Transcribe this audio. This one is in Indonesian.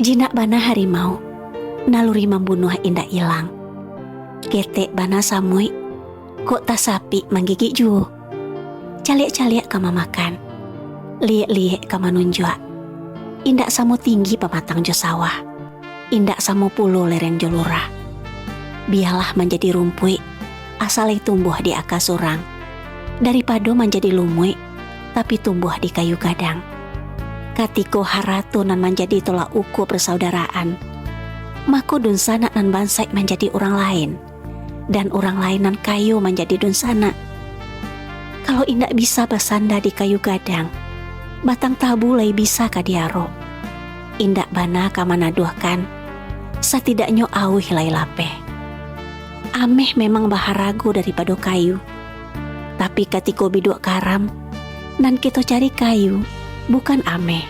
Jinak bana harimau, naluri membunuh indak ilang. Ketek bana samui, kok tak sapi menggigit juo. Caliak-caliak kama makan, liek-liek kama nunjuak. Indak samu tinggi pematang jo sawah, indak samu pulo lereng jo lurah. Biarlah menjadi rumpui, asal tumbuh di akas surang. Daripada menjadi lumui, tapi tumbuh di kayu gadang. Katiko haratu nan menjadi tolak uku persaudaraan. Mako dunsana nan bansai menjadi orang lain, dan orang lain nan kayu menjadi dunsana. Kalau indak bisa bersandar di kayu gadang, batang tabu lay bisa kadiaro. Indak bana kamanaduhkan, setidaknya awih lay lapeh. Ameh memang baharago daripada kayu, tapi katiko biduk karam, nan kita cari kayu, bukan ameh.